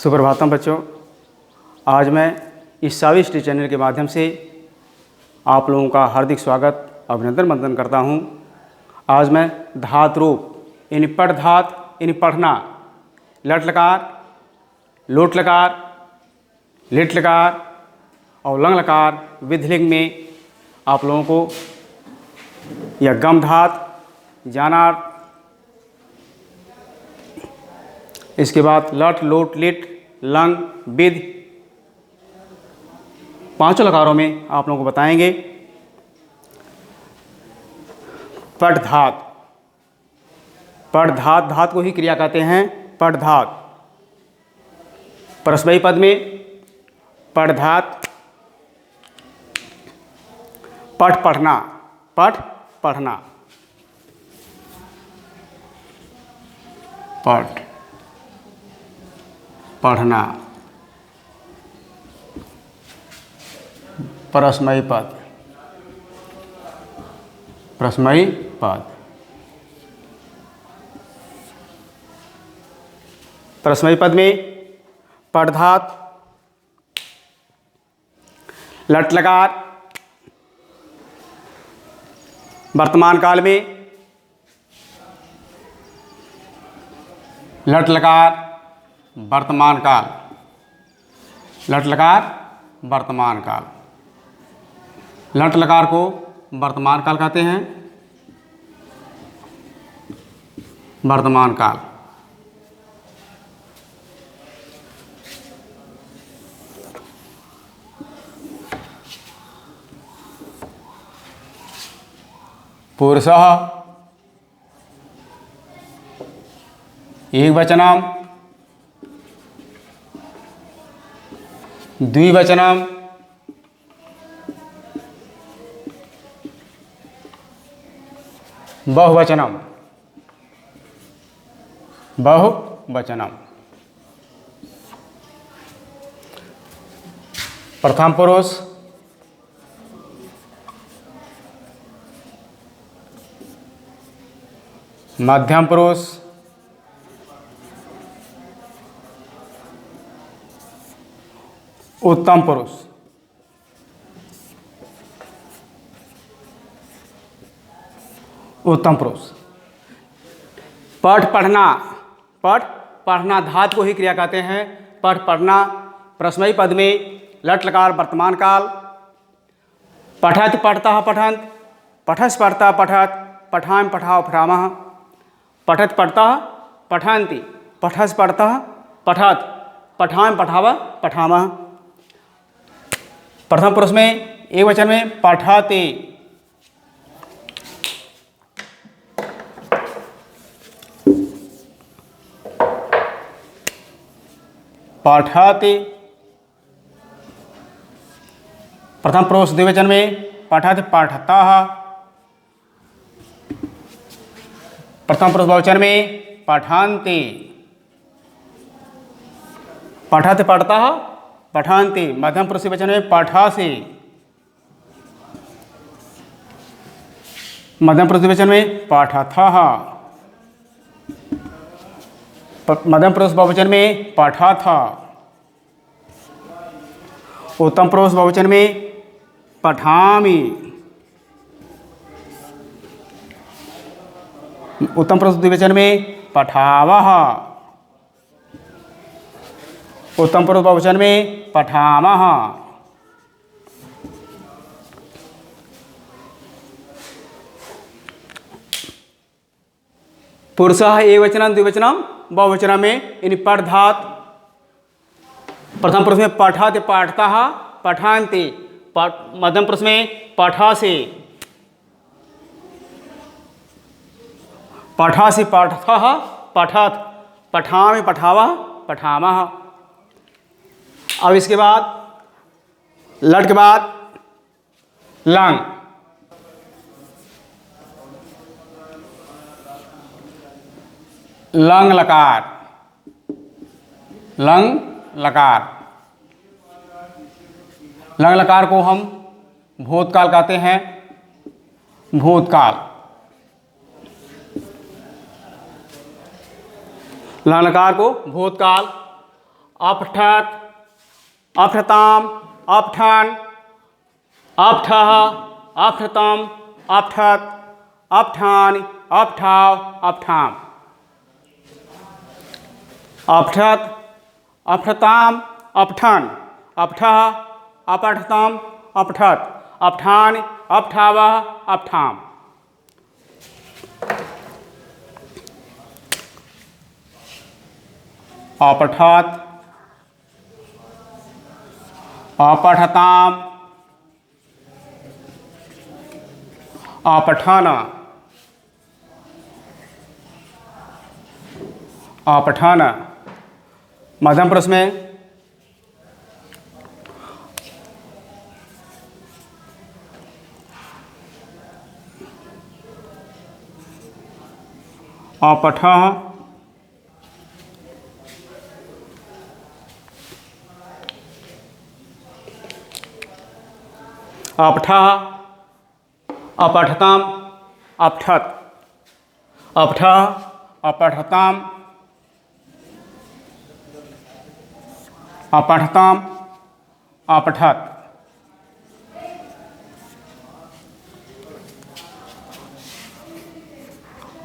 सुप्रभातम बच्चों। आज मैं इस सावी स्टडी चैनल के माध्यम से आप लोगों का हार्दिक स्वागत अभिनंदन वंदन करता हूं। आज मैं धातु रूप यानी पठ धात यानी पढ़ना, लट लकार, लोट लकार, लिट लकार और लंग लकार विधिलिंग में आप लोगों को यह गम धात, जानार्थ, इसके बाद लट, लोट, लिट, लंग, विध पांचों लकारों में आप लोगों को बताएंगे। पठ धात, पठ धात, धात को ही क्रिया कहते हैं। पठ धात परस्मयी पद में पठ धात, पठ पढ़ना, पठ पढ़ना, पठ पढ़ना, परस्मयी पद, परस्मयी पद, परस्मयी पद में पठ धात, लट लकार, वर्तमान काल में लट लकार, वर्तमान काल, लट लकार, वर्तमान काल, लट लकार को वर्तमान काल कहते हैं। वर्तमान काल, पुरुषः एकवचनम, द्विवचनम, बहुवचनम, बहुवचनम। प्रथम पुरुष, मध्यम पुरुष, उत्तम पुरुष। उत्तम पुरुष। पठ पढ़ना, पठ पढ़ना धातु को ही क्रिया कहते हैं। पठ पढ़ना परस्मयी पद में लट लकार वर्तमान काल, पठत पढ़ता पठंत, पठस पढ़ता पठत, पठाम पठाओ पठामः, पठत पढ़ता पठन्ति, पठस पढ़ता पठत, पठाम पठाव पठामः। प्रथम पुरुष में एक वचन में पठते, पठते। प्रथम पुरुष द्विवचन में पठत पठतः। प्रथम पुरुष बहुवचन में पठन्ति, पठत पढ़ता पठन्ति। मध्यम पुरुष वचन में पठसि, मध्यम पुरुष वचन में पठथः। मध्यम पुरुष बहुवचन में पठथ। उत्तम पुरुष बहुवचन में पठामि। उत्तम पुरुष द्विवचन में पठावः। उत्तम पुरुष बहुवचन में पठामः। पुरुषः एकवचनम द्विवचनम बहुवचन में इन पठ धात प्रथम पुरुष में पठत पठतः पठन्ति, मध्यम पुरुष में पठसि, पठसि पठथः पठत, पठामि पठावः पठामः। अब इसके बाद लट के बाद लंग, लंग लकार, लंग लकार। लंग लकार को हम भूतकाल कहते हैं। भूतकाल, लंग लकार को भूतकाल अपठत् अपठताम अपठन् अपठः अपठतम अपठत् अपठानि अपठाव अपठाम। अपठत् अपठताम अपठन् अपठः अपठतम अपठत् अपठानि अपठावः अपठाम। अपठत् अपठताम अपठन अपठन। मध्यम पुरुष में अपठः अपठः अपठताम अपठत् अपठः अपठताम अपठताम अपठत्।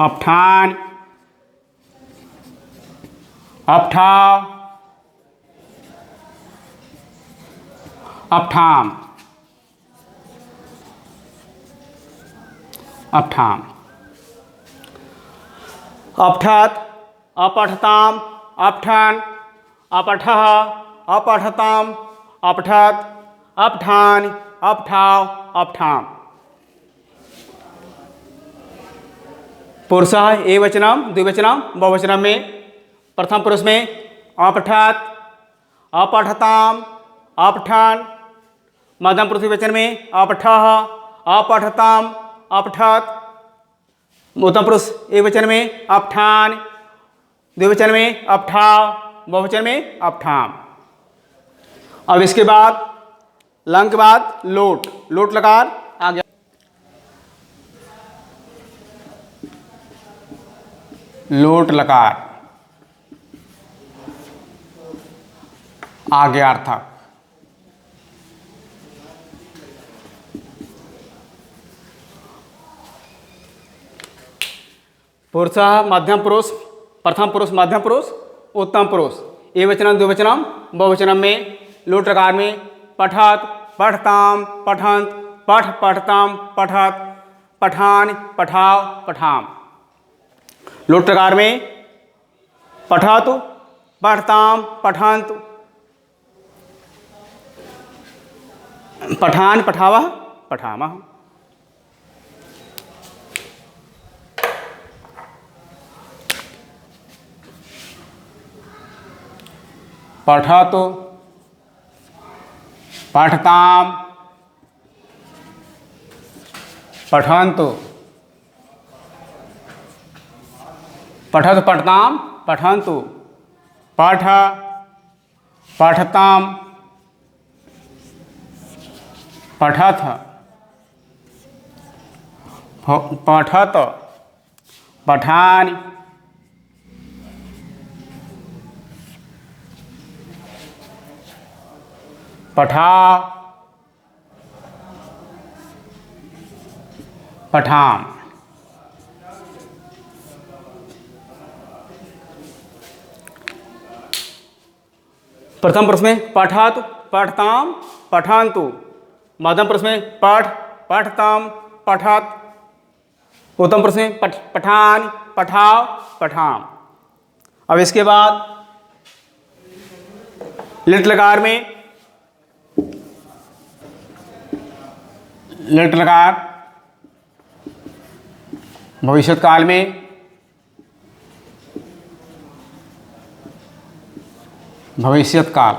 अपठान अपठाव अपठाम अपठाम। अपठत् अपठताम अपठन् अपठः अपठताम अपठत् अपठानि अपठाव अपठाम। पुरुषः एकवचनम द्विवचनम बहुवचनम में प्रथम पुरुष में अपठत् अपठताम अपठन्। मध्यम पुरुष वचन में अपठः अपठताम अपठत्। उत्तम पुरुष एकवचन में अपठान, द्विवचन में अपठाव, बहुवचन में अपठाम। अब इसके बाद लंग के बाद लोट, लोट लकार आ गया। लोट लकार आज्ञार्थक। पुरुष मध्यम पुरुष, प्रथम पुरुष मध्यम पुरुष, उत्तम पुरुष एकवचनम द्विवचनम बहुवचनम में लोट लकार में पठत पठताम पठंत पठ पठताम पठत पठान पठाव पठाम। लोट लकार में पठत पठताम पठंत पठान पठावः पठामः। पठत पठताम पठन्तु पठत पठताम पठन्तु पठ पठताम पठथ पठत पठानि पठा पठाम। प्रथम पुरुष में पठत पठताम पठन्तु। मध्यम पुरुष में पठ पठताम पठत। उत्तम पुरुष में पठान पठाव पठाम। अब इसके बाद लिट लकार में लिट लकार भविष्यत काल में भविष्यत काल।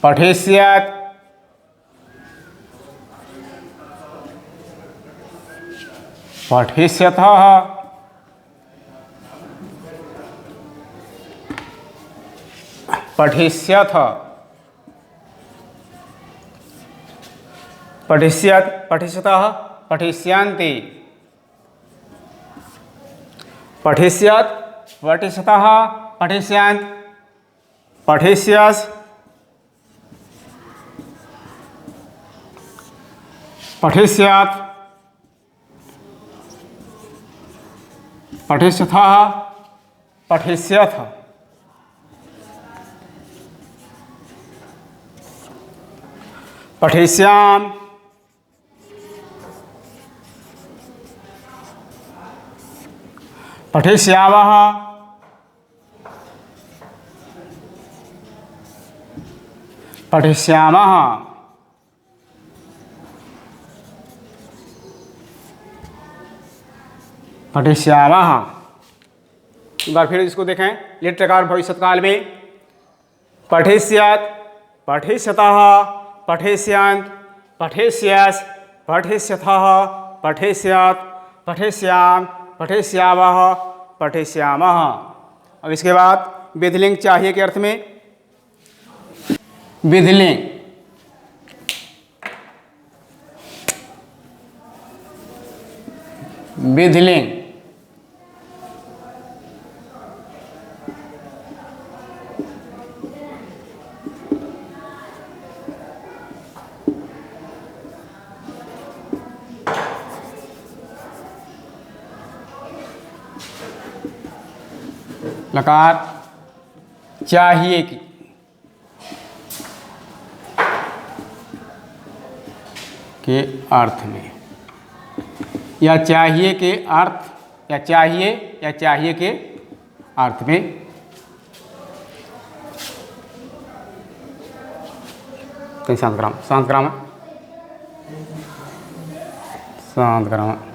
पठेष्यत् पठेष्यथः पठेष्यथ पठेष्यत् पठेष्यतः पठिष्यन्ति, पठिष्यत्, पठिष्यतः, पठिष्यन्ति, पठिष्यसि, पठिष्यत्, पठिष्यथः, पठिष्यथ, पठिष्यामि, पठिष्यावः, पठिष्यामः, पठिष्यामः। एक बार फिर इसको देखें। लिट लकार भविष्यत्काल में पठिष्यत्, पठिष्यतः, पठिष्यन्ति, पठिष्यसि, पठिष्यथः, पठिष्यत्, पठिष्यामि, पठिष्यावः, पठिष्यामः। अब इसके बाद विधिलिंग चाहिए के अर्थ में विधिलिंग, विधिलिंग, लकार चाहिए की, के अर्थ में, या चाहिए के अर्थ, या चाहिए के अर्थ में कहीं शांत ग्राम, शांत ग्राम है, शांत ग्राम है।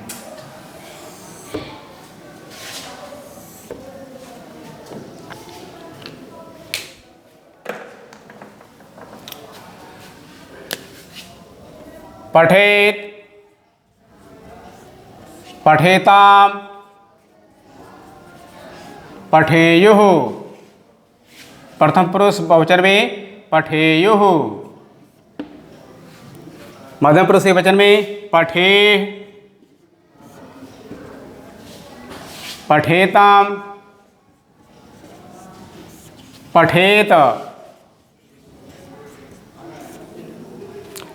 पठेत, पठेताम, पठेयुः, प्रथम पुरुष बहुवचन में पठेयुः, मध्यम पुरुष वचन में पठे, पठेताम, पठेत,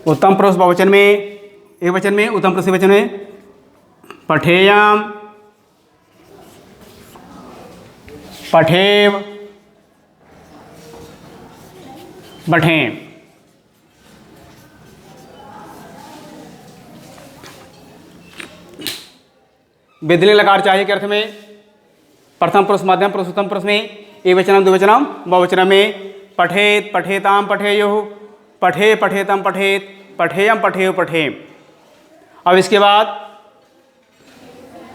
उत्तम पुरुष बहुवचन में एक वचन में, उत्तम पुरुष वचन में पठेयाम, पठेव, पठेम। विधिलिंग लकार चाहिए के अर्थ में प्रथम पुरुष, मध्यम पुरुष, उत्तम पुरुष में एकवचनम, द्विवचनम, बहुवचन में पठेत, पठेताम, पठेयुः, पठे, पठेतम, पठेत, पठेयम, पठेय, पठेम। अब इसके बाद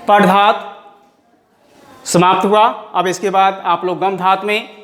पठ धातु समाप्त हुआ। अब इसके बाद आप लोग गम धातु में